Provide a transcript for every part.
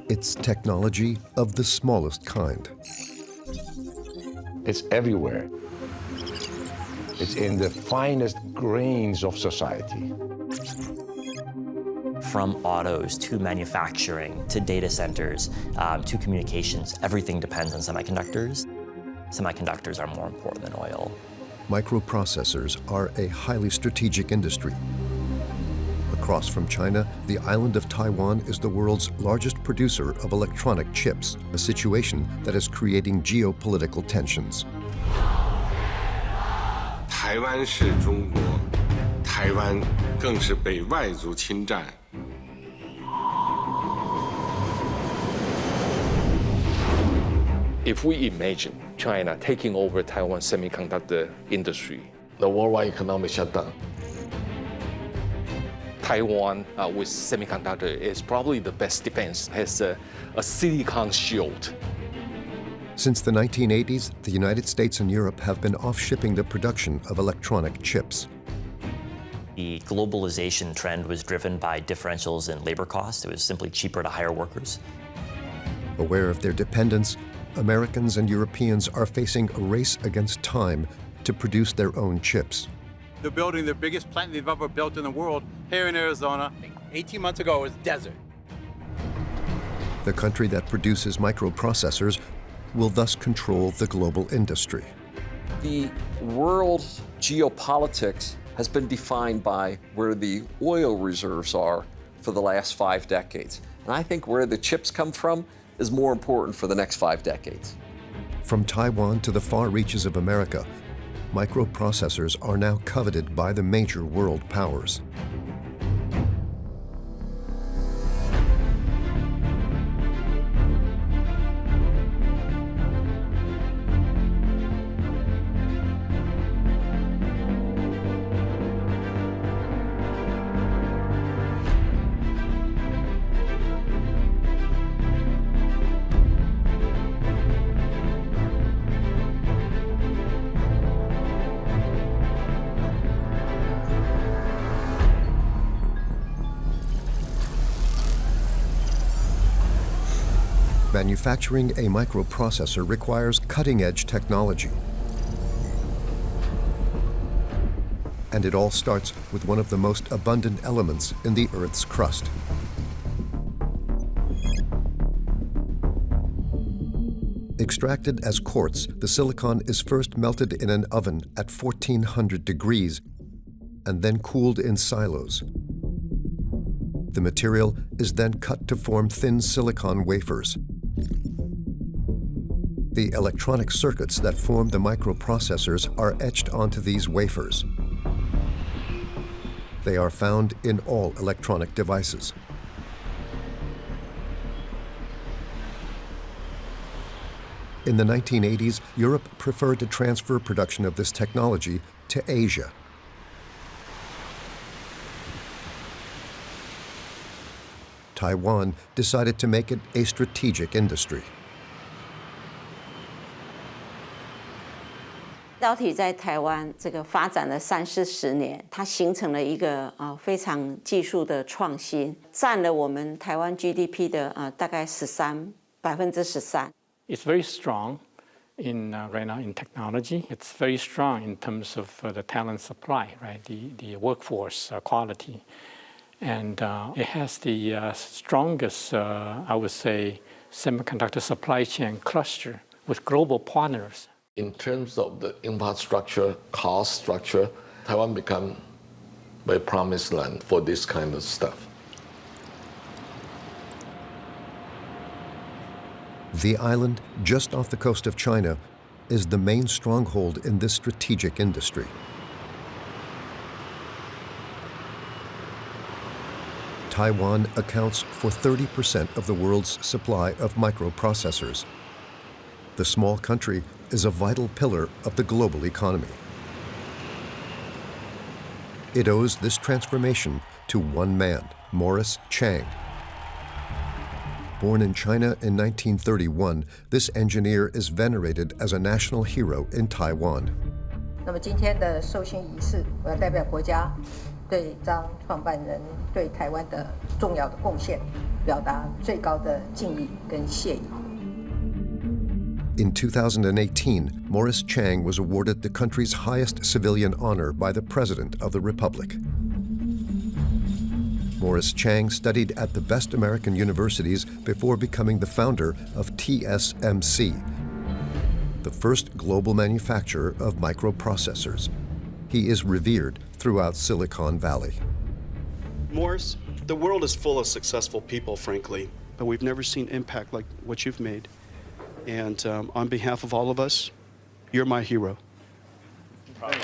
It's technology of the smallest kind. It's everywhere. It's in the finest grains of society. From autos to manufacturing to data centers to communications, everything depends on semiconductors. Semiconductors are more important than oil. Microprocessors are a highly strategic industry. Across from China, the island of Taiwan is the world's largest producer of electronic chips, a situation that is creating geopolitical tensions. 台湾是中国，台湾更是被外族侵占。If we imagine China taking over Taiwan's semiconductor industry, The worldwide economic shutdown. Taiwan with semiconductor is probably the best defense, has a silicon shield. Since the 1980s, the United States and Europe have been off-shipping the production of electronic chips. The globalization trend was driven by differentials in labor costs. It was simply cheaper to hire workers. Aware of their dependence, Americans and Europeans are facing a race against time to produce their own chips. They're building the biggest plant they've ever built in the world here in Arizona. 18 months ago, it was desert. The country that produces microprocessors will thus control the global industry. The world's geopolitics has been defined by where the oil reserves are for the last 5 decades. And I think where the chips come from is more important for the next 5 decades. From Taiwan to the far reaches of America, microprocessors are now coveted by the major world powers. Manufacturing a microprocessor requires cutting-edge technology. And it all starts with one of the most abundant elements in the Earth's crust. Extracted as quartz, the silicon is first melted in an oven at 1400 degrees and then cooled in silos. The material is then cut to form thin silicon wafers. The electronic circuits that form the microprocessors are etched onto these wafers. They are found in all electronic devices. In the 1980s, Europe preferred to transfer production of this technology to Asia. Taiwan decided to make it a strategic industry. 半导体在台湾这个发展了30-40年，它形成了一个非常技术的创新，占了我们台湾 GDP 的大概13%。It's very strong in right now in technology. It's very strong in terms of the talent supply, right? The workforce quality, and it has the strongest, I would say, semiconductor supply chain cluster with global partners. In terms of the infrastructure, cost structure, Taiwan become a promised land for this kind of stuff. The island, just off the coast of China, is the main stronghold in this strategic industry. Taiwan accounts for 30% of the world's supply of microprocessors. The small country is a vital pillar of the global economy. It owes this transformation to one man, Morris Chang. Born in China in 1931, this engineer is venerated as a national hero in Taiwan. 那么今天的授勋仪式，我要代表国家对张创办人对台湾的重要的贡献表达最高的敬意跟谢意。In 2018, Morris Chang was awarded the country's highest civilian honor by the President of the Republic. Morris Chang studied at the best American universities before becoming the founder of TSMC, the first global manufacturer of microprocessors. He is revered throughout Silicon Valley. Morris, the world is full of successful people, frankly, but we've never seen impact like what you've made. And on behalf of all of us, you're my hero. Thank you.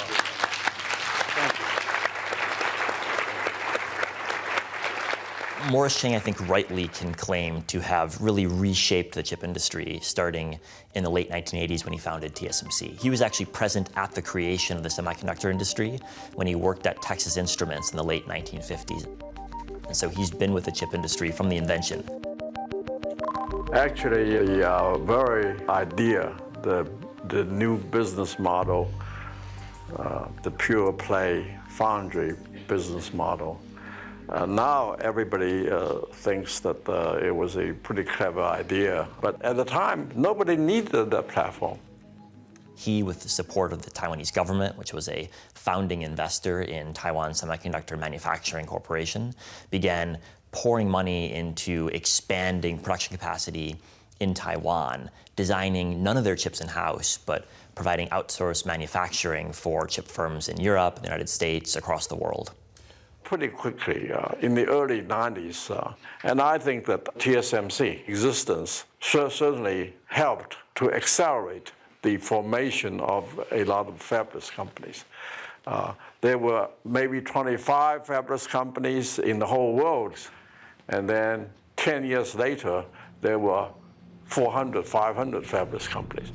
Morris Chang, I think, rightly can claim to have really reshaped the chip industry starting in the late 1980s when he founded TSMC. He was actually present at the creation of the semiconductor industry when he worked at Texas Instruments in the late 1950s. And so he's been with the chip industry from the invention. Actually, the very idea, the new business model, the pure play foundry business model, now everybody thinks that it was a pretty clever idea, but at the time, nobody needed that platform. He, with the support of the Taiwanese government, which was a founding investor in Taiwan Semiconductor Manufacturing Corporation, began pouring money into expanding production capacity in Taiwan, designing none of their chips in-house, but providing outsourced manufacturing for chip firms in Europe, the United States, across the world. Pretty quickly in the early 90s, and I think that TSMC existence certainly helped to accelerate the formation of a lot of fabless companies. There were maybe 25 fabless companies in the whole world, and then 10 years later, there were 400, 500 fabless companies.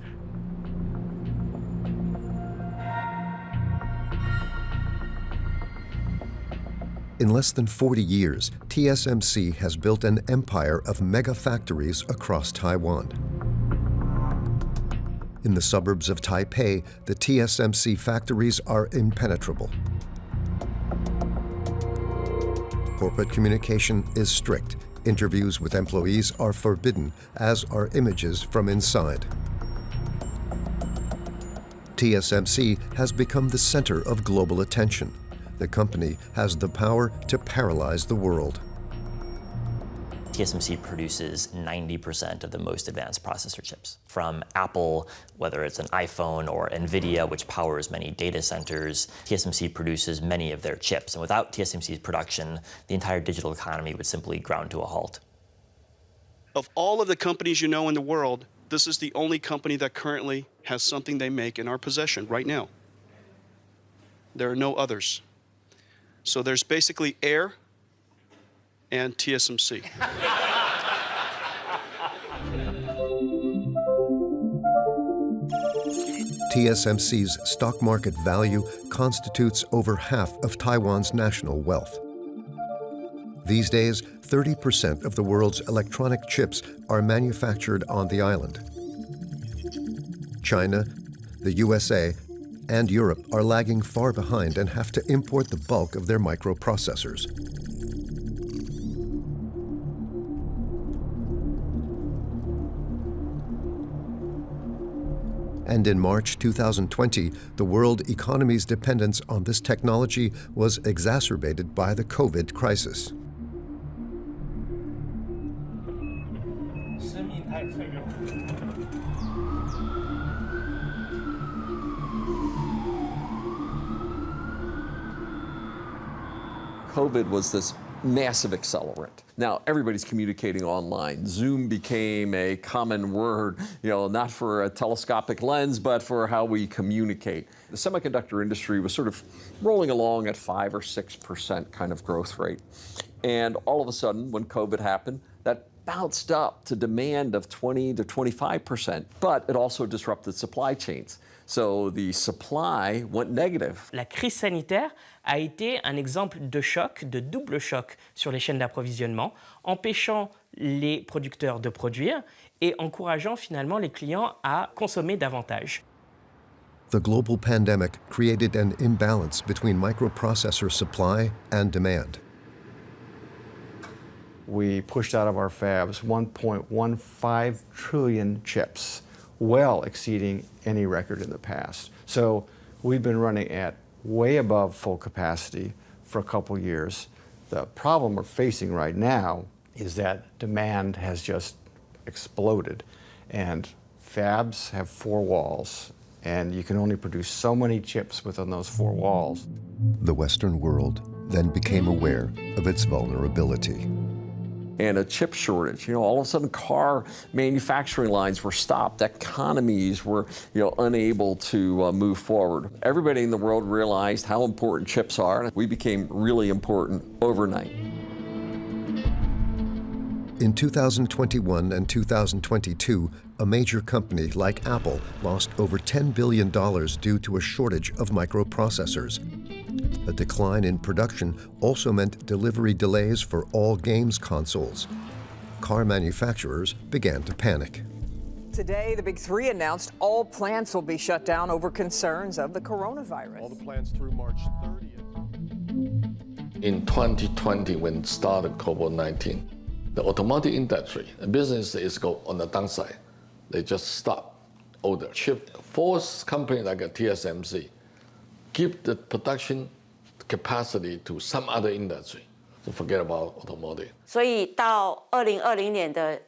In less than 40 years, TSMC has built an empire of mega factories across Taiwan. In the suburbs of Taipei, the TSMC factories are impenetrable. Corporate communication is strict. Interviews with employees are forbidden, as are images from inside. TSMC has become the center of global attention. The company has the power to paralyze the world. TSMC produces 90% of the most advanced processor chips. From Apple, whether it's an iPhone, or NVIDIA, which powers many data centers, TSMC produces many of their chips. And without TSMC's production, the entire digital economy would simply ground to a halt. Of all of the companies you know in the world, this is the only company that currently has something they make in our possession right now. There are no others. So there's basically Air and TSMC. TSMC's stock market value constitutes over half of Taiwan's national wealth. These days, 30% of the world's electronic chips are manufactured on the island. China, the USA, and Europe are lagging far behind and have to import the bulk of their microprocessors. And in March 2020, the world economy's dependence on this technology was exacerbated by the COVID crisis. COVID was this massive accelerant. Now everybody's communicating online. Zoom became a common word, not for a telescopic lens, but for how we communicate. The semiconductor industry was sort of rolling along at 5 or 6% kind of growth rate. And all of a sudden, when COVID happened, that bounced up to demand of 20 to 25%, but it also disrupted supply chains. So the supply went negative. La crise sanitaire a été un exemple de choc, de double choc sur les chaînes d'approvisionnement, empêchant les producteurs de produire et encourageant finalement les clients à consommer davantage. The global pandemic created an imbalance between microprocessor supply and demand. we pushed out of our fabs 1.15 trillion chips, well exceeding any record in the past. So we've been running at way above full capacity for a couple years. The problem we're facing right now is that demand has just exploded, and fabs have four walls, and you can only produce so many chips within those four walls. The Western world then became aware of its vulnerability. And a chip shortage, all of a sudden car manufacturing lines were stopped, economies were unable to move forward. Everybody in the world realized how important chips are, and we became really important overnight. In 2021 and 2022, a major company like Apple lost over $10 billion due to a shortage of microprocessors. A decline in production also meant delivery delays for all games consoles. Car manufacturers began to panic. Today, the Big Three announced all plants will be shut down over concerns of the coronavirus. All the plants through March 30th. In 2020, when it started COVID-19, the automotive industry, the business is go on the downside. They just stop order. Chip force company like a TSMC give the production capacity to some other industry. So forget about automotive. 所以到2020年的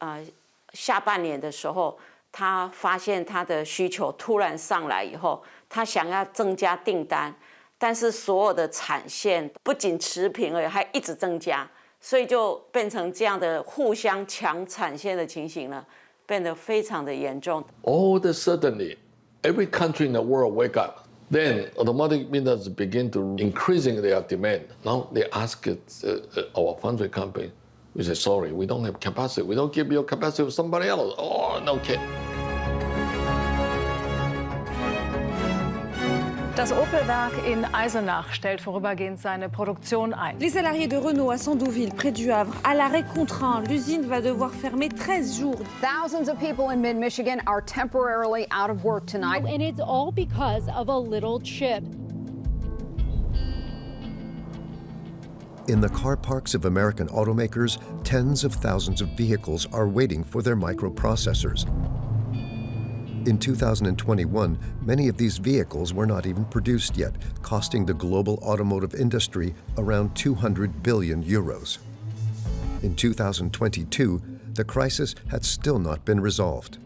下半年的时候，他发现他的需求突然上来以后，他想要增加订单，但是所有的产线不仅持平而已，还一直增加，所以就变成这样的互相抢产线的情形呢，变得非常的严重。All of a sudden, every country in the world wake up. Then automotive industry begin to increasing their demand. Now they ask our foundry company, we say, sorry, we don't have capacity. We don't give you capacity to somebody else. Oh, no kid. Das Opel-Werk in Eisenach stellt vorübergehend seine Produktion ein. Les salariés de Renault à Sandouville, près du Havre, à l'arrêt contraint. L'usine va devoir fermer 13 jours. Thousands of people in mid-Michigan are temporarily out of work tonight. And it's all because of a little chip. In the car parks of American automakers, tens of thousands of vehicles are waiting for their microprocessors. In 2021, many of these vehicles were not even produced yet, costing the global automotive industry around 200 billion euros. In 2022, the crisis had still not been resolved.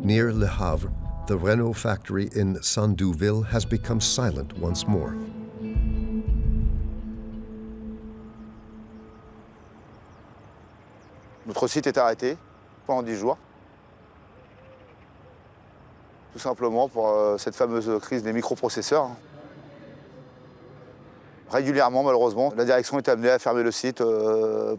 Near Le Havre, the Renault factory in Sandouville has become silent once more. Notre site est arrêté pendant 10 jours. Tout simplement pour cette fameuse crise des microprocesseurs. Régulièrement, malheureusement, la direction est amenée à fermer le site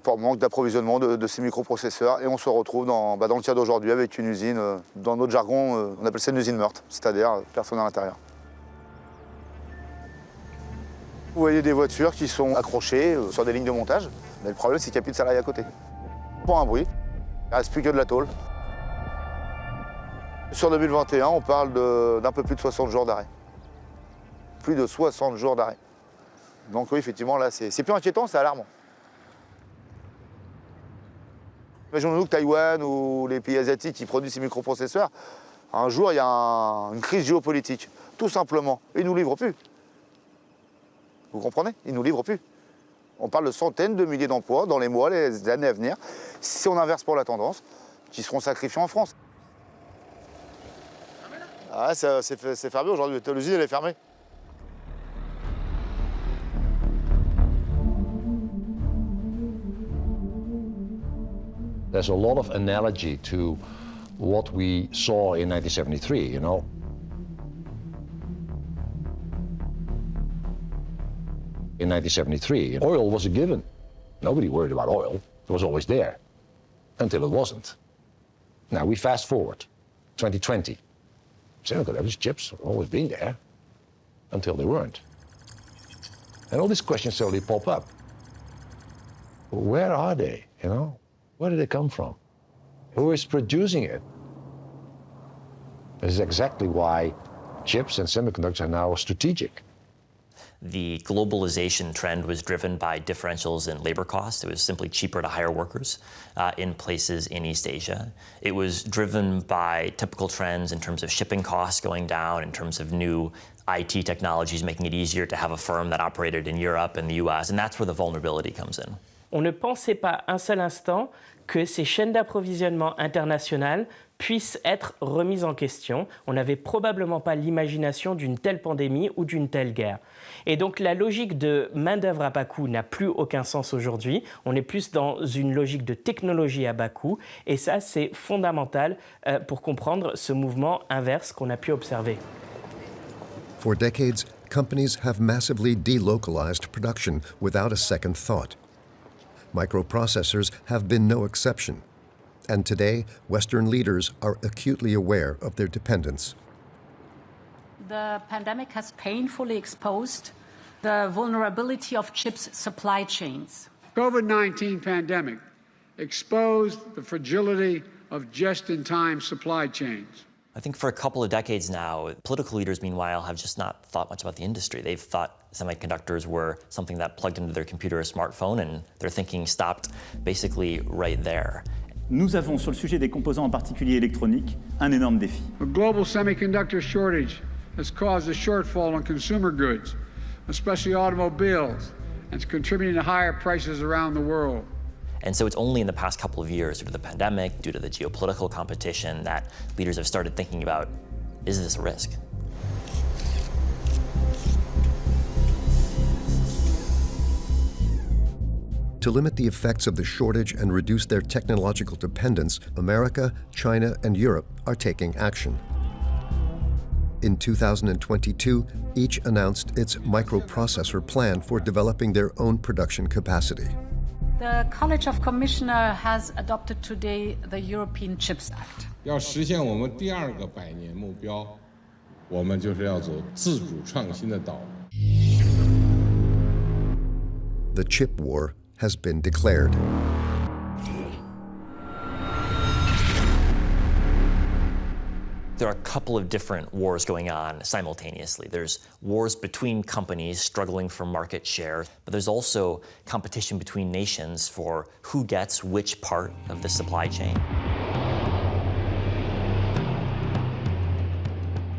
pour manque d'approvisionnement de ces microprocesseurs. Et on se retrouve dans le tiers d'aujourd'hui avec une usine, dans notre jargon, on appelle ça une usine meurtre, c'est-à-dire personne à l'intérieur. Vous voyez des voitures qui sont accrochées sur des lignes de montage. Mais le problème, c'est qu'il n'y a plus de salariés à côté. Pour un bruit. Il ne reste plus que de la tôle. Sur 2021, on parle d'un peu plus de 60 jours d'arrêt. Plus de 60 jours d'arrêt. Donc oui, effectivement, là, c'est plus inquiétant, c'est alarmant. Imaginons-nous que Taïwan ou les pays asiatiques qui produisent ces microprocesseurs, un jour, il y a une crise géopolitique. Tout simplement. Ils ne nous livrent plus. Vous comprenez? Ils ne nous livrent plus. On parle de centaines de milliers d'emplois dans les mois, les années à venir, si on inverse pour la tendance, qui seront sacrifiés en France. Ah, c'est fermé aujourd'hui, l'usine elle est fermée. There's a lot of analogy to what we saw in 1973, you know. In 1973, oil was a given. Nobody worried about oil. It was always there, until it wasn't. Now we fast forward, 2020. Semiconductors, chips have always been there, until they weren't. And all these questions suddenly pop up. Where are they, you know? Where did they come from? Who is producing it? This is exactly why chips and semiconductors are now strategic. the globalization trend was driven by differentials in labor costs. It was simply cheaper to hire workers in places in East Asia. It was driven by typical trends in terms of shipping costs going down, in terms of new IT technologies making it easier to have a firm that operated in Europe and the US, and that's where the vulnerability comes in. On ne pensait pas un seul instant que ces chaînes d'approvisionnement internationales puissent être remises en question. On n'avait probablement pas l'imagination d'une telle pandémie ou d'une telle guerre. Et donc la logique de main-d'œuvre à bas coût n'a plus aucun sens aujourd'hui. On est plus dans une logique de technologie à bas coût. Et ça, c'est fondamental pour comprendre ce mouvement inverse qu'on a pu observer. For decades, companies have massively delocalized production without a second thought. Microprocessors have been no exception. And today, Western leaders are acutely aware of their dependence. The pandemic has painfully exposed the vulnerability of chips supply chains. COVID-19 pandemic exposed the fragility of just-in-time supply chains. I think for a couple of decades now, political leaders, meanwhile, have just not thought much about the industry. They've thought semiconductors were something that plugged into their computer or smartphone, and their thinking stopped basically right there. Nous avons, sur le sujet des composants en particulier électroniques, un énorme défi. The global semiconductor shortage has caused a shortfall in consumer goods, especially automobiles, and it's contributing to higher prices around the world. And so it's only in the past couple of years, due to the pandemic, due to the geopolitical competition, that leaders have started thinking about, is this a risk? To limit the effects of the shortage and reduce their technological dependence, America, China, and Europe are taking action. In 2022, each announced its microprocessor plan for developing their own production capacity. The College of Commissioners has adopted today the European Chips Act. 要实现我们第二个百年目标，我们就是要走自主创新的道路。The chip war has been declared. There are a couple of different wars going on simultaneously. There's wars between companies struggling for market share, but there's also competition between nations for who gets which part of the supply chain.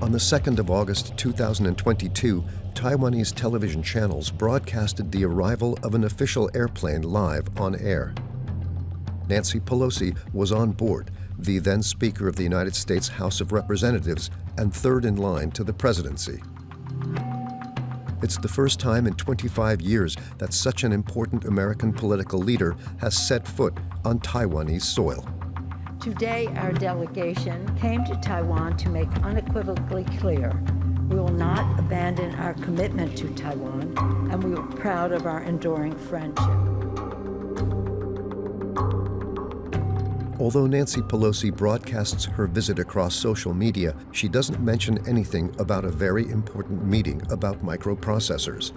On the 2nd of August 2022, Taiwanese television channels broadcasted the arrival of an official airplane live on air. Nancy Pelosi was on board, the then Speaker of the United States House of Representatives and third in line to the presidency. It's the first time in 25 years that such an important American political leader has set foot on Taiwanese soil. Today, our delegation came to Taiwan to make unequivocally clear we will not abandon our commitment to Taiwan, and we are proud of our enduring friendship. Although Nancy Pelosi broadcasts her visit across social media, she doesn't mention anything about a very important meeting about microprocessors.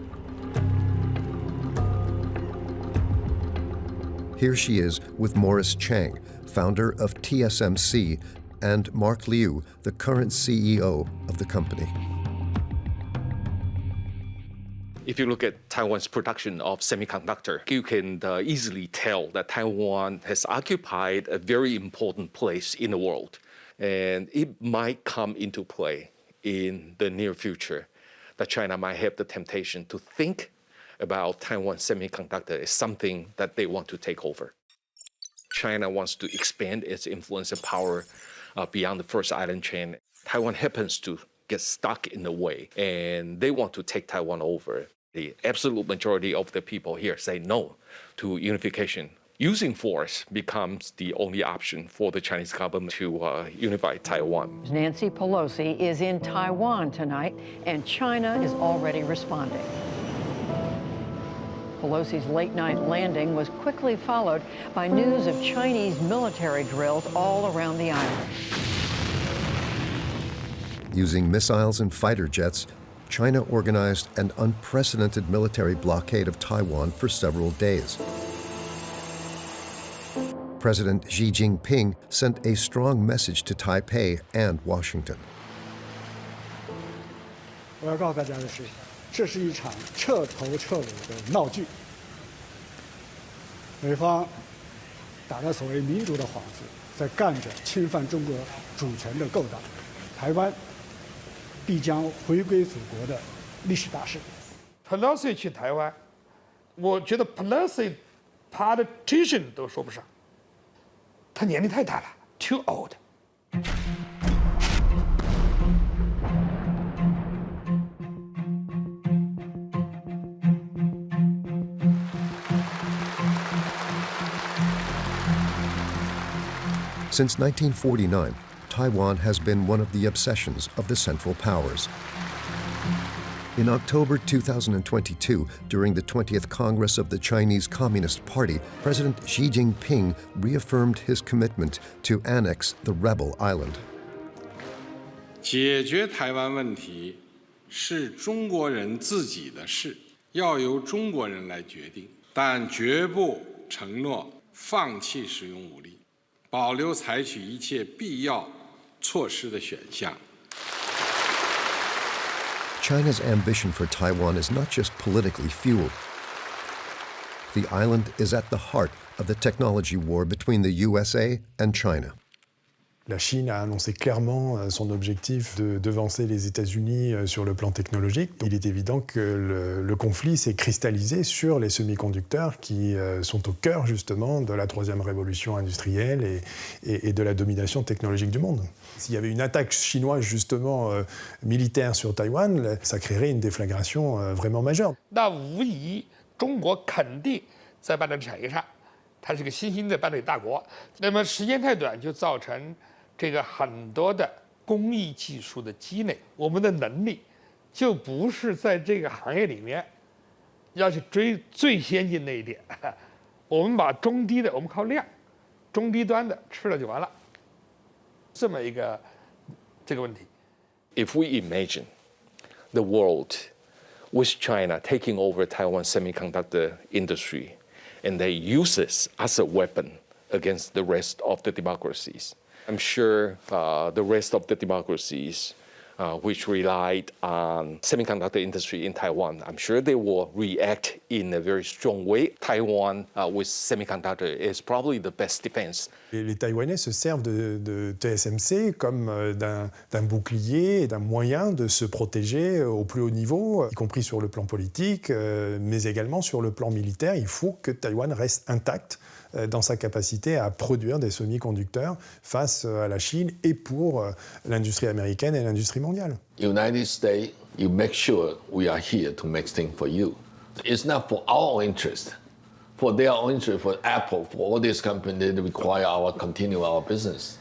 Here she is with Morris Chang, founder of TSMC, and Mark Liu, the current CEO of the company. If you look at Taiwan's production of semiconductor, you can easily tell that Taiwan has occupied a very important place in the world. And it might come into play in the near future that China might have the temptation to think about Taiwan semiconductor as something that they want to take over. China wants to expand its influence and power beyond the first island chain. Taiwan happens to get stuck in the way, and they want to take Taiwan over. The absolute majority of the people here say no to unification. Using force becomes the only option for the Chinese government to unify Taiwan. Nancy Pelosi is in Taiwan tonight, and China is already responding. Pelosi's late-night landing was quickly followed by news of Chinese military drills all around the island. Using missiles and fighter jets, China organized an unprecedented military blockade of Taiwan for several days. President Xi Jinping sent a strong message to Taipei and Washington. 我要告诉大家的是，这是一场彻头彻尾的闹剧。美方打着所谓民主的幌子，在干着侵犯中国主权的勾当，台湾必将回归祖国的历史大事。Pelosi 去台湾，我觉得 Pelosi politician 都说不上，他年龄太大了 ，too old。Since 1949, Taiwan has been one of the obsessions of the Central Powers. In October 2022, during the 20th Congress of the Chinese Communist Party, President Xi Jinping reaffirmed his commitment to annex the rebel island. 解决台湾问题是中国人自己的事，要由中国人来决定，但绝不承诺放弃使用武力，保留采取一切必要措施的选项。 China's ambition for Taiwan is not just politically fueled. The island is at the heart of the technology war between the USA and China. La Chine a annoncé clairement son objectif de devancer les États-Unis sur le plan technologique. Il est évident que le conflit s'est cristallisé sur les semi-conducteurs qui sont au cœur justement de la troisième révolution industrielle et de la domination technologique du monde. S'il y avait une attaque chinoise justement militaire sur Taïwan, ça créerait une déflagration vraiment majeure. 那无疑，中国肯定在半导体产业上，它是个新兴的半导体大国。那么时间太短，就造成这个很多的工艺技术的积累，我们的能力就不是在这个行业里面要去追最先进那一点，我们把中低的，我们靠量，中低端的吃了就完了，这么一个这个问题。If we imagine the world with China taking over Taiwan semiconductor industry, and they use this as a weapon against the rest of the democracies, I'm sure the rest of the democracies which relied on semiconductor industry in Taiwan, I'm sure they will react in a very strong way. Taiwan with semiconductor is probably the best defense. Les Taïwanais se servent de TSMC comme d'un bouclier et d'un moyen de se protéger au plus haut niveau, y compris sur le plan politique, mais également sur le plan militaire. Il faut que Taïwan reste intact dans sa capacité à produire des semi-conducteurs face à la Chine et pour l'industrie américaine et l'industrie mondiale. United States, you make sure we are here to make things for you. It's not for our interest, for their own interest, for Apple, for all these companies that require continue our business.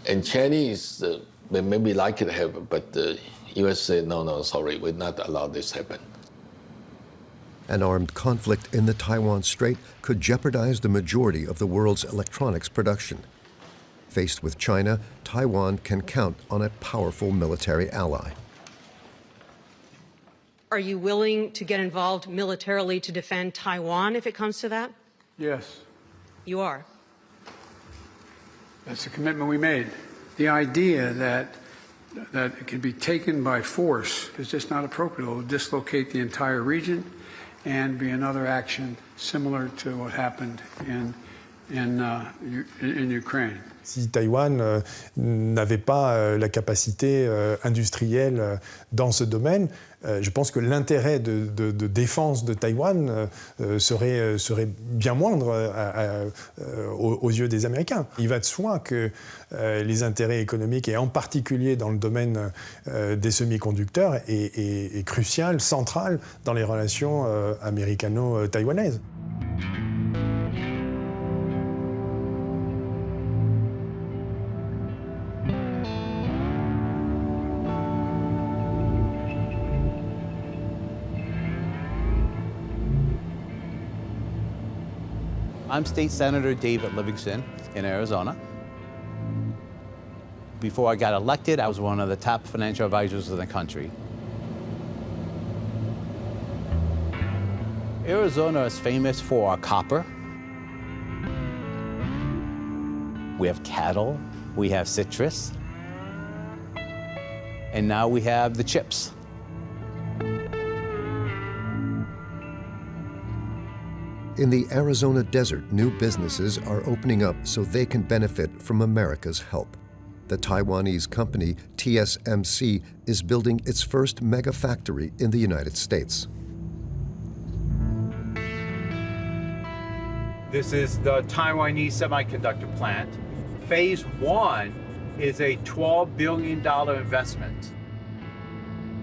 And Chinese, they maybe like it happen, but the US say, no, sorry, we're not allow this happen. An armed conflict in the Taiwan Strait could jeopardize the majority of the world's electronics production. Faced with China, Taiwan can count on a powerful military ally. Are you willing to get involved militarily to defend Taiwan if it comes to that? Yes. You are? That's the commitment we made. The idea that it can be taken by force is just not appropriate. It will dislocate the entire region and be another action similar to what happened in Ukraine. Si Taïwan n'avait pas la capacité industrielle dans ce domaine, je pense que l'intérêt de défense de Taïwan serait bien moindre aux yeux des Américains. Il va de soi que les intérêts économiques, et en particulier dans le domaine des semi-conducteurs, est crucial, central dans les relations américano-taïwanaises. I'm State Senator David Livingston in Arizona. Before I got elected, I was one of the top financial advisors in the country. Arizona is famous for our copper. We have cattle, we have citrus, and now we have the chips. In the Arizona desert, new businesses are opening up so they can benefit from America's help. The Taiwanese company TSMC is building its first mega factory in the United States. This is the Taiwanese semiconductor plant. Phase 1 is a $12 billion investment.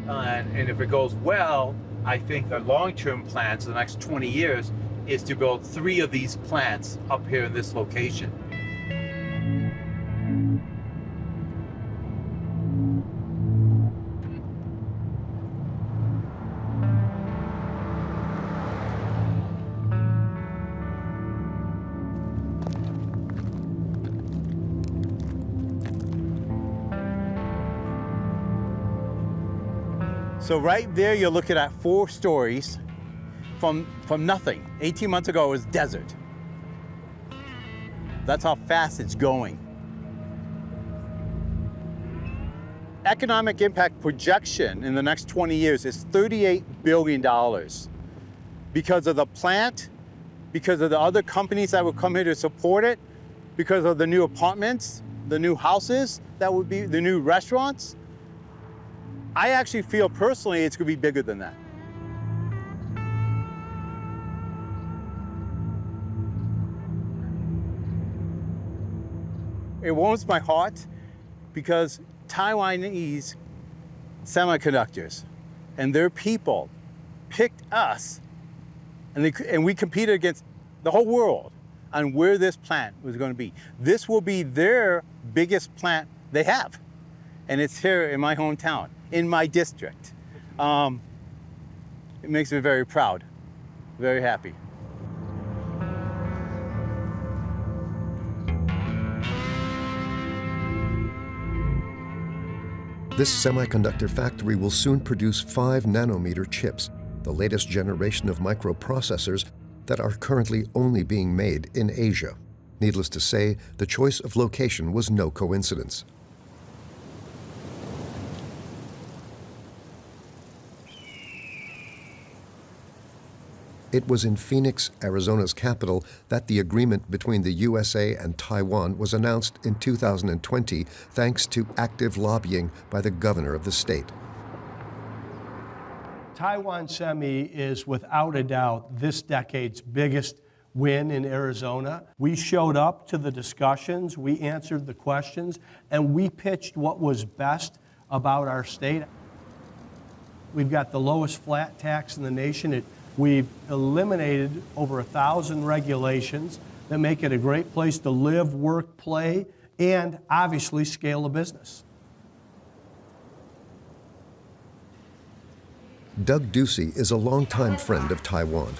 And if it goes well, I think the long-term plans for the next 20 years is to build 3 of these plants up here in this location. So right there, you're looking at 4 stories from nothing. 18 months ago, it was desert. That's how fast it's going. Economic impact projection in the next 20 years is $38 billion because of the plant, because of the other companies that would come here to support it, because of the new apartments, the new houses that would be, the new restaurants. I actually feel personally it's going to be bigger than that. It warms my heart because Taiwanese semiconductors and their people picked us, and we competed against the whole world on where this plant was going to be. This will be their biggest plant they have, and it's here in my hometown, in my district. It makes me very proud, very happy. This semiconductor factory will soon produce 5-nanometer chips, the latest generation of microprocessors that are currently only being made in Asia. Needless to say, the choice of location was no coincidence. It was in Phoenix, Arizona's capital, that the agreement between the USA and Taiwan was announced in 2020 thanks to active lobbying by the governor of the state. Taiwan Semi is without a doubt this decade's biggest win in Arizona. We showed up to the discussions, we answered the questions, and we pitched what was best about our state. We've got the lowest flat tax in the nation. We've eliminated over 1,000 regulations that make it a great place to live, work, play, and obviously scale a business. Doug Ducey is a longtime friend of Taiwan.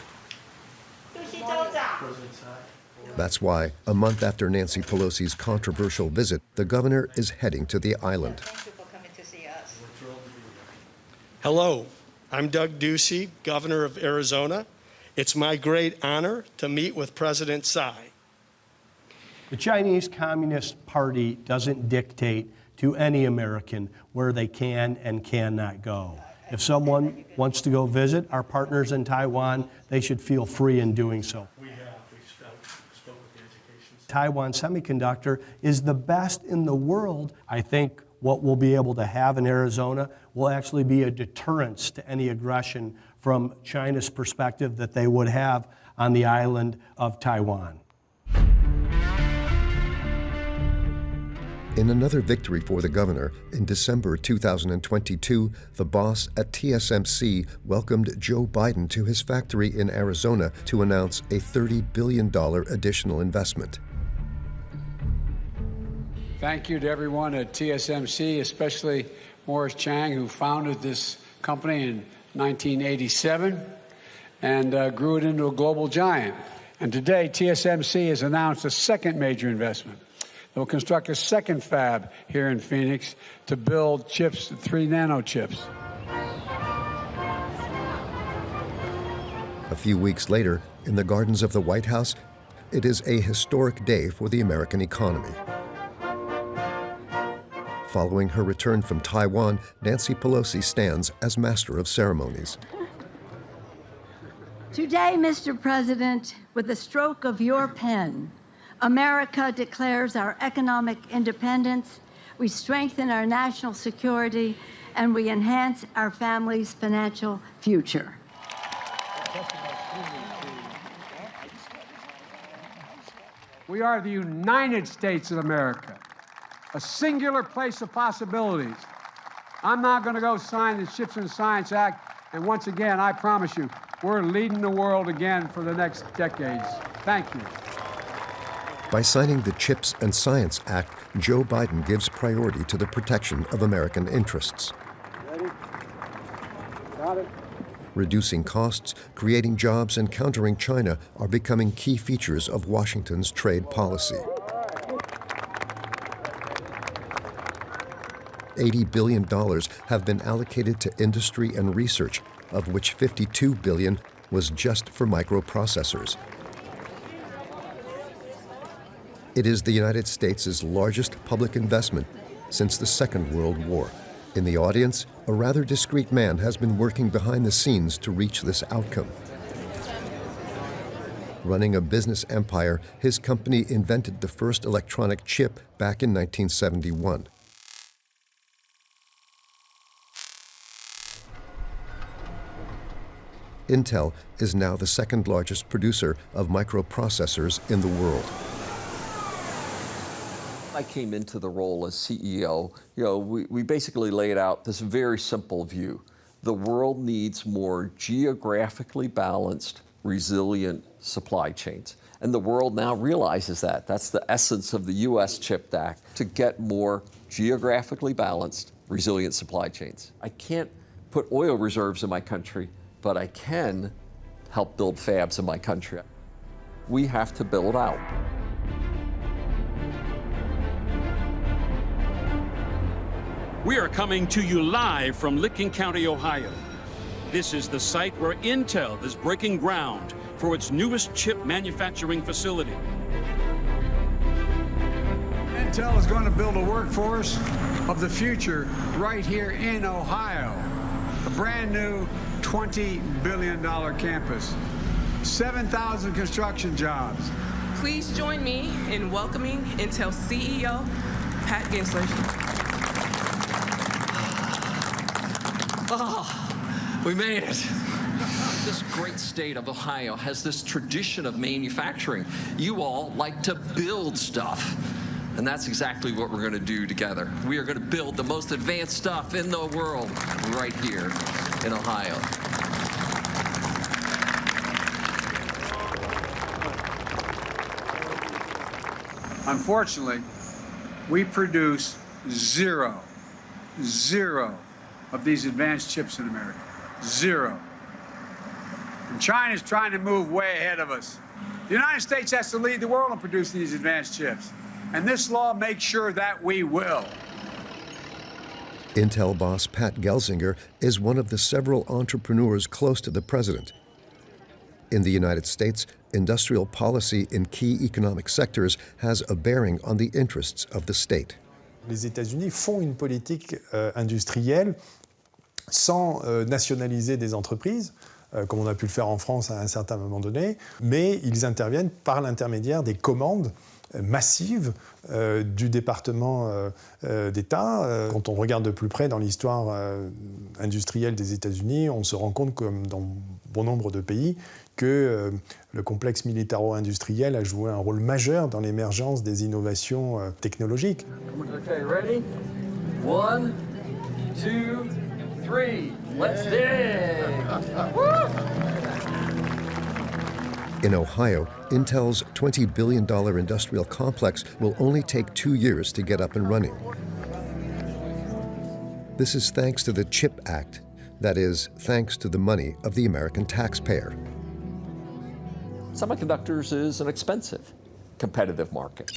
That's why, a month after Nancy Pelosi's controversial visit, the governor is heading to the island. Hello. I'm Doug Ducey, Governor of Arizona. It's my great honor to meet with President Tsai. The Chinese Communist Party doesn't dictate to any American where they can and cannot go. If someone wants to go visit our partners in Taiwan, they should feel free in doing so. We spoke with the education. Taiwan Semiconductor is the best in the world. I think what we'll be able to have in Arizona will actually be a deterrence to any aggression from China's perspective that they would have on the island of Taiwan. In another victory for the governor, in December 2022, the boss at TSMC welcomed Joe Biden to his factory in Arizona to announce a $30 billion additional investment. Thank you to everyone at TSMC, especially Morris Chang, who founded this company in 1987 and grew it into a global giant. And today, TSMC has announced a second major investment. They will construct a second fab here in Phoenix to build chips, 3 nano chips. A few weeks later, in the gardens of the White House, it is a historic day for the American economy. Following her return from Taiwan, Nancy Pelosi stands as master of ceremonies. Today, Mr. President, with the stroke of your pen, America declares our economic independence, we strengthen our national security, and we enhance our family's financial future. We are the United States of America, a singular place of possibilities. I'm not going to go sign the Chips and Science Act, and once again, I promise you, we're leading the world again for the next decades. Thank you. By signing the CHIPS and Science Act, Joe Biden gives priority to the protection of American interests. Ready? Got it. Reducing costs, creating jobs, and countering China are becoming key features of Washington's trade policy. $80 billion have been allocated to industry and research, of which $52 billion was just for microprocessors. It is the United States' largest public investment since the Second World War. In the audience, a rather discreet man has been working behind the scenes to reach this outcome. Running a business empire, his company invented the first electronic chip back in 1971. Intel is now the second largest producer of microprocessors in the world. I came into the role as CEO, we basically laid out this very simple view. The world needs more geographically balanced, resilient supply chains. And the world now realizes that. That's the essence of the U.S. CHIPS Act, to get more geographically balanced, resilient supply chains. I can't put oil reserves in my country, but I can help build fabs in my country. We have to build out. We are coming to you live from Licking County, Ohio. This is the site where Intel is breaking ground for its newest chip manufacturing facility. Intel is going to build a workforce of the future right here in Ohio. A brand new $20 billion campus, 7,000 construction jobs. Please join me in welcoming Intel CEO, Pat Gensler. Oh, we made it. This great state of Ohio has this tradition of manufacturing. You all like to build stuff. And that's exactly what we're going to do together. We are going to build the most advanced stuff in the world right here in Ohio. Unfortunately, we produce zero of these advanced chips in America. Zero. And China's trying to move way ahead of us. The United States has to lead the world in producing these advanced chips. And this law makes sure that we will. Intel boss Pat Gelsinger is one of the several entrepreneurs close to the president. In the United States, industrial policy in key economic sectors has a bearing on the interests of the state. Les États-Unis font une politique industrielle sans nationaliser des entreprises, comme on a pu le faire en France à un certain moment donné, mais ils interviennent par l'intermédiaire des commandes massive du département d'État. Quand on regarde de plus près dans l'histoire industrielle des États-Unis, on se rend compte, comme dans bon nombre de pays, que le complexe militaro-industriel a joué un rôle majeur dans l'émergence des innovations technologiques. Okay, ready? 1, 2, 3. Let's dig! In Ohio, Intel's $20 billion industrial complex will only take 2 years to get up and running. This is thanks to the CHIPS Act, that is, thanks to the money of the American taxpayer. Semiconductors is an expensive, competitive market.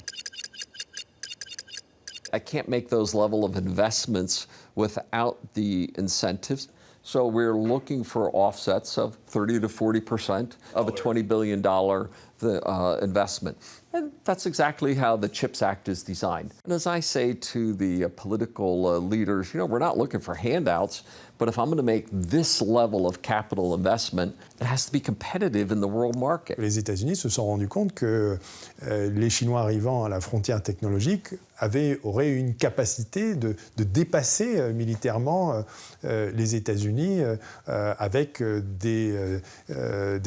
I can't make those level of investments without the incentives. So we're looking for offsets of 30 to 40% of a $20 billion the investment. And that's exactly how the CHIPS Act is designed. And as I say to the political leaders, we're not looking for handouts, but if I'm going to make this level of capital investment, it has to be competitive in the world market. Les États-Unis se sont rendus compte que les Chinois arrivant à la frontière technologique auraient une capacité de dépasser militairement les États-Unis avec des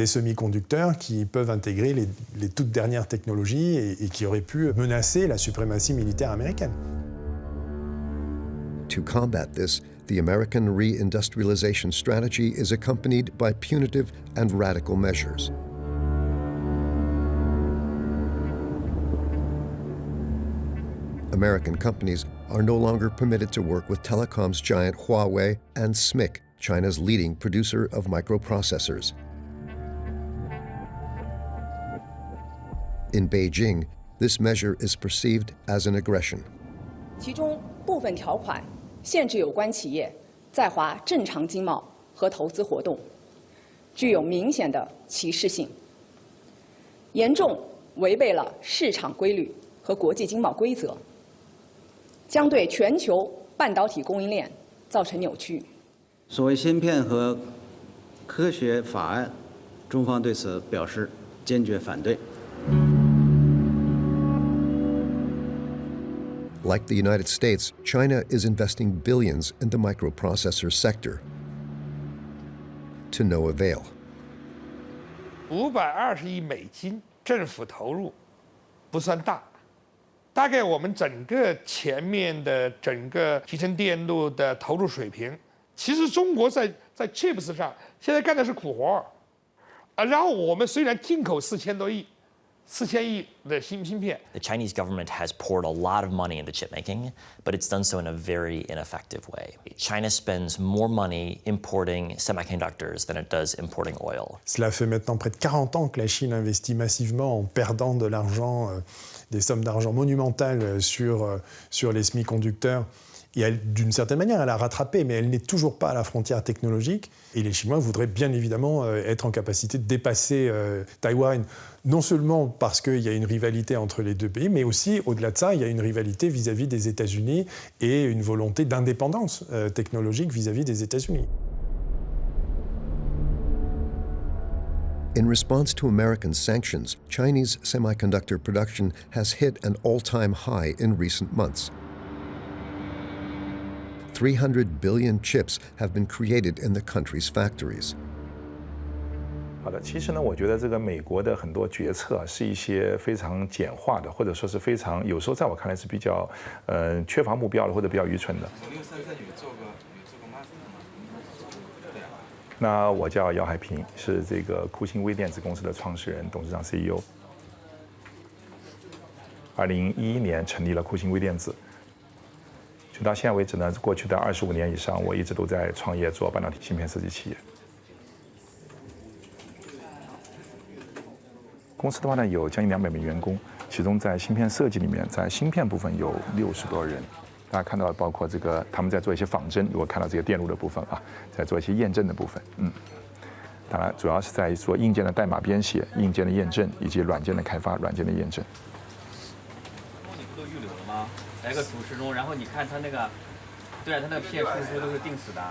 semi-conducteurs qui peuvent intégrer les toutes dernières technologies et qui auraient pu menacer la suprématie militaire américaine. To combat this, the American reindustrialization strategy is accompanied by punitive and radical measures. American companies are no longer permitted to work with telecoms giant Huawei and SMIC, China's leading producer of microprocessors. In Beijing, this measure is perceived as an aggression. 其中部分条款限制有关企业在华正常经贸和投资活动，具有明显的歧视性，严重违背了市场规律和国际经贸规则，将对全球半导体供应链造成扭曲。所谓芯片和科学法案，中方对此表示坚决反对。 Like the United States, China is investing billions in the microprocessor sector. To no avail. $520亿政府投入不算大，大概我们整个前面的整个集成电路的投入水平，其实中国在 chips 上现在干的是苦活啊。然后我们虽然进口4000多亿。 4000亿的芯片。The Chinese government has poured a lot of money into chip making, but it's done so in a very ineffective way. China spends more money importing semiconductors than it does importing oil. Cela fait maintenant près de 40 ans que la Chine investit massivement en perdant de l'argent, des sommes d'argent monumentales sur les semi-conducteurs. Et d'une certaine manière, elle a rattrapé, mais elle n'est toujours pas à la frontière technologique. Et les Chinois voudraient bien évidemment être en capacité de dépasser Taïwan, non seulement parce qu'il y a une rivalité entre les deux pays, mais aussi, au-delà de ça, il y a une rivalité vis-à-vis des États-Unis et une volonté d'indépendance technologique vis-à-vis des États-Unis. In response to American sanctions, Chinese semiconductor production has hit an all-time high in recent months. 300 billion chips have been created in the country's factories. 好的，其实呢，我觉得这个美国的很多决策是一些非常简化的，或者说是非常有时候在我看来是比较缺乏目标的，或者比较愚蠢的。那我叫姚海平，是这个酷星微电子公司的创始人、董事长 CEO。2011年成立了酷星微电子。 就到现在为止呢，过去的25年以上，我一直都在创业做半导体芯片设计企业。公司的话呢，有将近200名员工，其中在芯片设计里面，在芯片部分有60多人。大家看到，包括这个他们在做一些仿真，如果看到这个电路的部分啊，在做一些验证的部分，当然主要是在做硬件的代码编写、硬件的验证以及软件的开发、软件的验证。 你不都预留了吗？来个主时钟，然后你看它那个，对啊，它那个片输出都是定死的。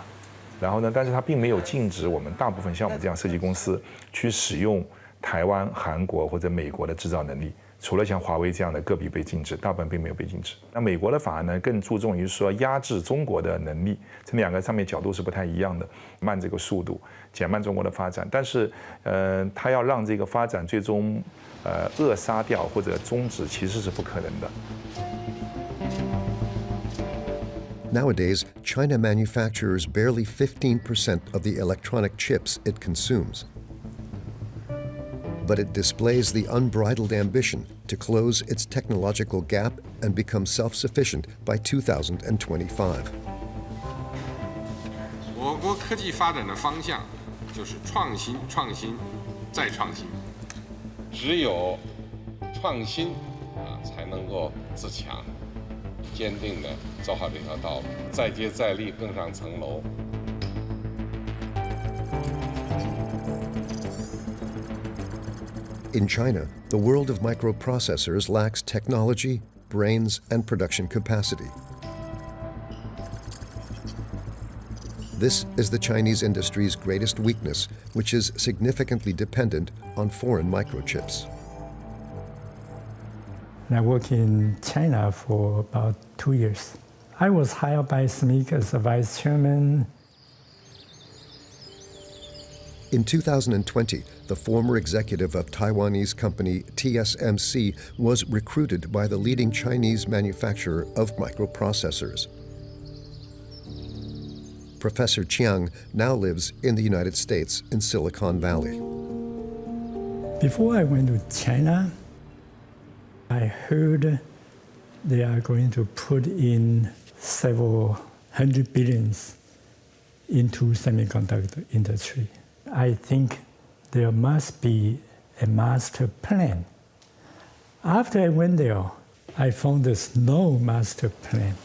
然后呢，但是它并没有禁止我们大部分像我们这样设计公司去使用台湾、韩国或者美国的制造能力。除了像华为这样的个别被禁止，大部分并没有被禁止。那美国的法案呢，更注重于说压制中国的能力，这两个上面角度是不太一样的，慢这个速度，减慢中国的发展。但是，它要让这个发展最终扼杀掉或者终止，其实是不可能的。 Nowadays, China manufactures barely 15% of the electronic chips it consumes. But it displays the unbridled ambition to close its technological gap and become self-sufficient by 2025. 我国科技发展的方向就是创新、创新、再创新。只有创新才能够自强。 坚定地走好这条道路，再接再厉，更上层楼。In China, the world of microprocessors lacks technology, brains, and production capacity. This is the Chinese industry's greatest weakness, which is significantly dependent on foreign microchips. I worked in China for about 2 years. I was hired by SMIC as a vice chairman. In 2020, the former executive of Taiwanese company TSMC was recruited by the leading Chinese manufacturer of microprocessors. Professor Chiang now lives in the United States in Silicon Valley. Before I went to China, I heard they are going to put in several hundred billions into semiconductor industry. I think there must be a master plan. After I went there, I found there's no master plan.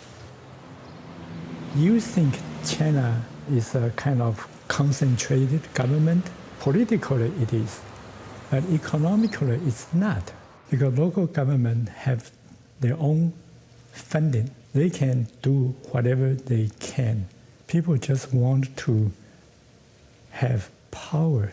You think China is a kind of concentrated government? Politically it is, but economically it's not. Because local government have their own funding. They can do whatever they can. People just want to have power.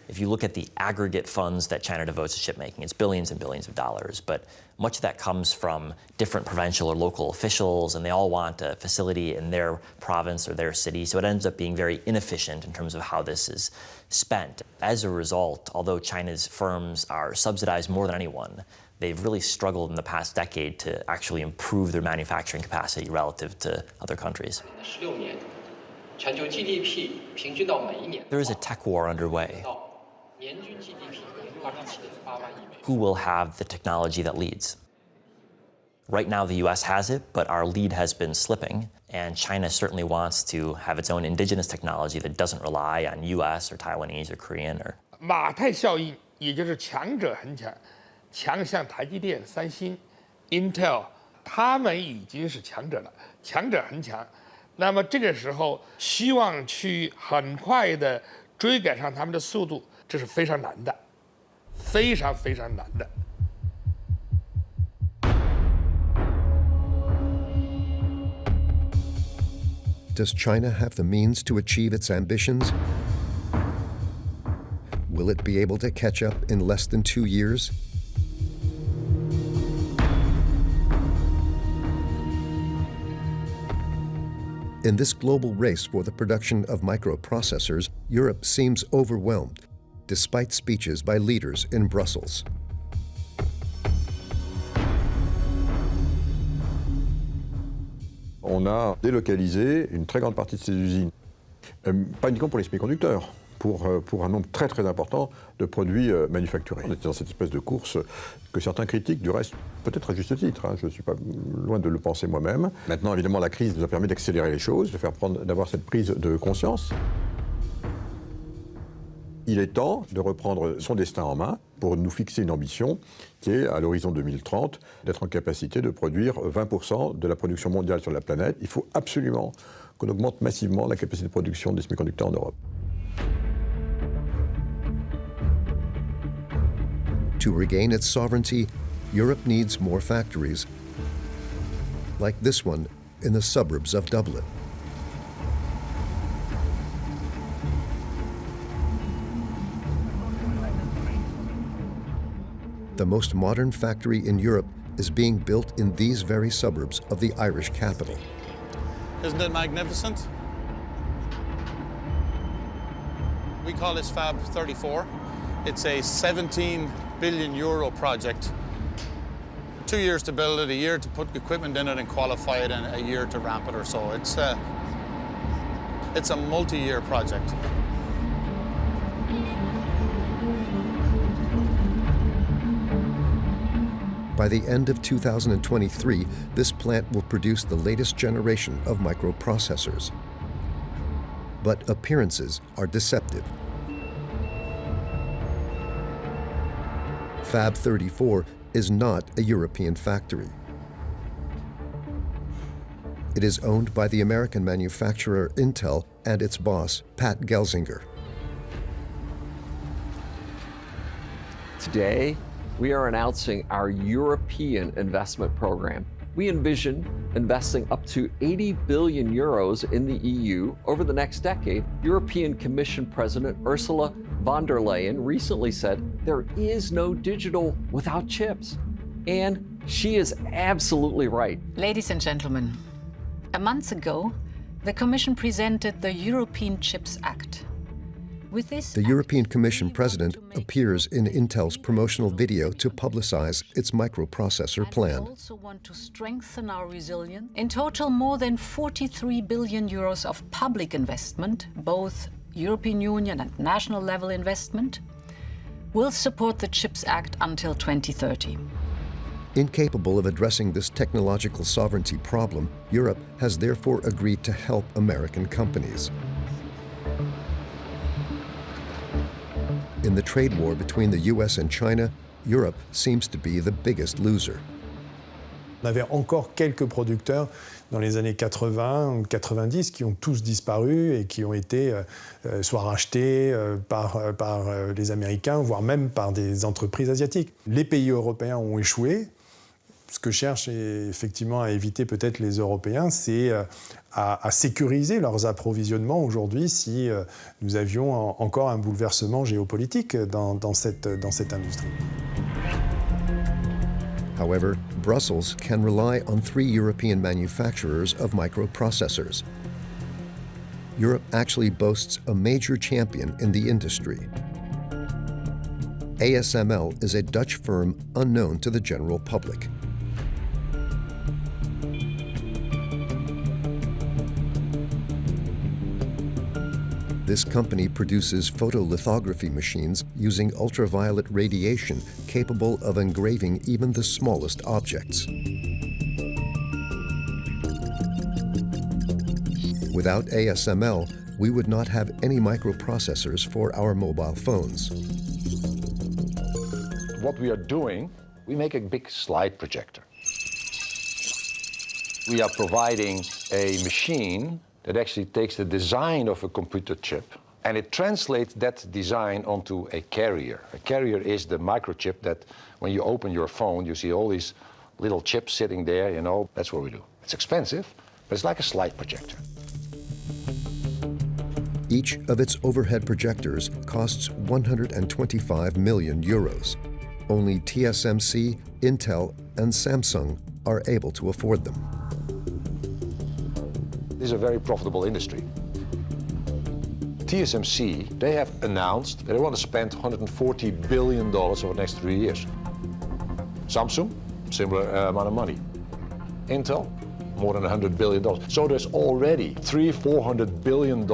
If you look at the aggregate funds that China devotes to chipmaking, it's billions and billions of dollars, but much of that comes from different provincial or local officials, and they all want a facility in their province or their city, so it ends up being very inefficient in terms of how this is spent. As a result, although China's firms are subsidized more than anyone, they've really struggled in the past decade to actually improve their manufacturing capacity relative to other countries. There is a tech war underway. Who will have the technology that leads? Right now, the US has it, but our lead has been slipping, and China certainly wants to have its own indigenous technology that doesn't rely on US or Taiwanese or Korean or. 马太效应，也就是强者恒强，强像台积电、三星、Intel， 他们已经是强者了，强者恒强。那么这个时候，希望去很快的追赶上他们的速度，这是非常难的，非常非常难的。 Does China have the means to achieve its ambitions? Will it be able to catch up in less than 2 years? In this global race for the production of microprocessors, Europe seems overwhelmed, despite speeches by leaders in Brussels. On a délocalisé une très grande partie de ces usines, pas uniquement pour les semi-conducteurs, pour un nombre très très important de produits manufacturés. On était dans cette espèce de course que certains critiquent, du reste peut-être à juste titre, hein, je ne suis pas loin de le penser moi-même. Maintenant évidemment la crise nous a permis d'accélérer les choses, d'avoir cette prise de conscience. Il est temps de reprendre son destin en main pour nous fixer une ambition qui est, à l'horizon 2030, d'être en capacité de produire 20% de la production mondiale sur la planète. Il faut absolument qu'on augmente massivement la capacité de production des semi-conducteurs en Europe. To regain its sovereignty, Europe needs more factories, like this one in the suburbs of Dublin. The most modern factory in Europe is being built in these very suburbs of the Irish capital. Isn't it magnificent? We call this Fab 34. It's a 17 billion euro project. 2 years to build it, a year to put equipment in it and qualify it, and a year to ramp it or so. It's a multi-year project. By the end of 2023, this plant will produce the latest generation of microprocessors. But appearances are deceptive. Fab 34 is not a European factory. It is owned by the American manufacturer Intel and its boss, Pat Gelsinger. Today, we are announcing our European investment program. We envision investing up to 80 billion euros in the EU over the next decade. European Commission President Ursula von der Leyen recently said there is no digital without chips. And she is absolutely right. Ladies and gentlemen, a month ago, the Commission presented the European Chips Act. With this The European Commission president appears in Intel's promotional video to publicize its microprocessor plan. We also want to strengthen our resilience. In total, more than 43 billion euros of public investment, both European Union and national level investment, will support the CHIPS Act until 2030. Incapable of addressing this technological sovereignty problem, Europe has therefore agreed to help American companies. In the trade war between the US and China, Europe seems to be the biggest loser. On avait encore quelques producteurs dans les années 80 ou 90 qui ont tous disparu et qui ont été soit rachetés par les Américains, voire même par des entreprises asiatiques. Les pays européens ont échoué. Ce que cherchent effectivement à éviter peut-être les Européens, c'est à sécuriser leurs approvisionnements aujourd'hui si nous avions encore un bouleversement géopolitique dans cette industrie. However, Brussels can rely on 3 European manufacturers of microprocessors. Europe actually boasts a major champion in the industry. ASML is a Dutch firm unknown to the general public. This company produces photolithography machines using ultraviolet radiation capable of engraving even the smallest objects. Without ASML, we would not have any microprocessors for our mobile phones. What we are doing, we make a big slide projector. We are providing a machine that actually takes the design of a computer chip and it translates that design onto a carrier. A carrier is the microchip that when you open your phone, you see all these little chips sitting there, you know, that's what we do. It's expensive, but it's like a slide projector. Each of its overhead projectors costs 125 million euros. Only TSMC, Intel, and Samsung are able to afford them. This is a very profitable industry. TSMC, they have announced that they want to spend $140 billion over the next 3 years. Samsung, similar amount of money. Intel, more than $100 billion. So there's already $400 billion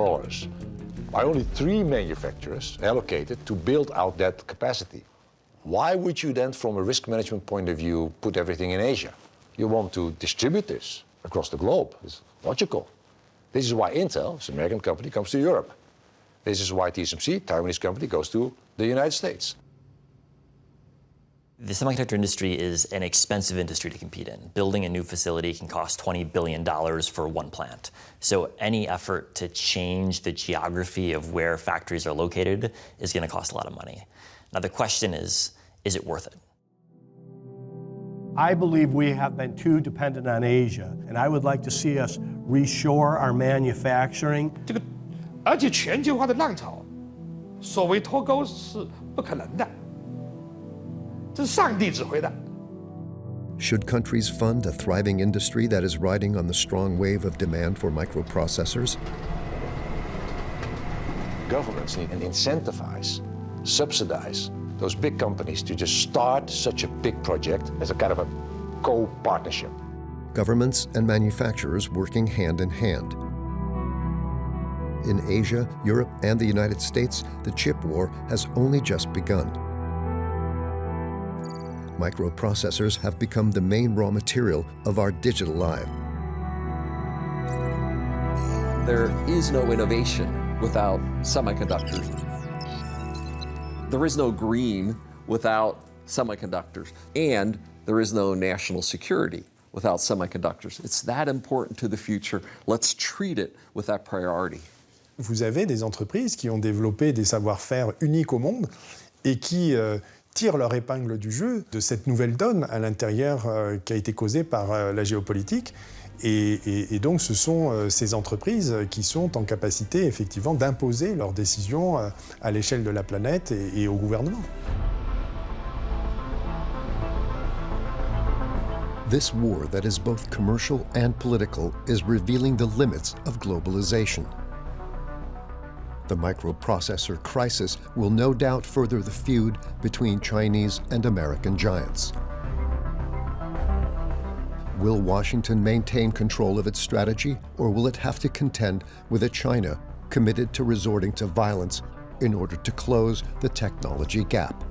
by only 3 manufacturers allocated to build out that capacity. Why would you then, from a risk management point of view, put everything in Asia? You want to distribute this across the globe. It's logical. This is why Intel, it's an American company, comes to Europe. This is why TSMC, Taiwanese company, goes to the United States. The semiconductor industry is an expensive industry to compete in. Building a new facility can cost $20 billion for one plant. So any effort to change the geography of where factories are located is going to cost a lot of money. Now the question is it worth it? I believe we have been too dependent on Asia, and I would like to see us reshore our manufacturing. 而且全球化的浪潮，所谓脱钩是不可能的，这是上帝指挥的。 Should countries fund a thriving industry that is riding on the strong wave of demand for microprocessors? Governments need to incentivize, subsidize those big companies to just start such a big project as a kind of a co-partnership. Governments and manufacturers working hand in hand. In Asia, Europe, and the United States, the chip war has only just begun. Microprocessors have become the main raw material of our digital life. There is no innovation without semiconductors. There is no green without semiconductors. And there is no national security without semiconductors. It's that important to the future. Let's treat it with that priority. Vous avez des entreprises qui ont développé des savoir-faire uniques au monde et qui tirent leur épingle du jeu de cette nouvelle donne à l'intérieur qui a été causée par la géopolitique. Et donc ce sont ces entreprises qui sont en capacité effectivement d'imposer leurs décisions à l'échelle de la planète et au gouvernement. This war that is both commercial and political is revealing the limits of globalization. The microprocessor crisis will no doubt further the feud between Chinese and American giants. Will Washington maintain control of its strategy, or will it have to contend with a China committed to resorting to violence in order to close the technology gap?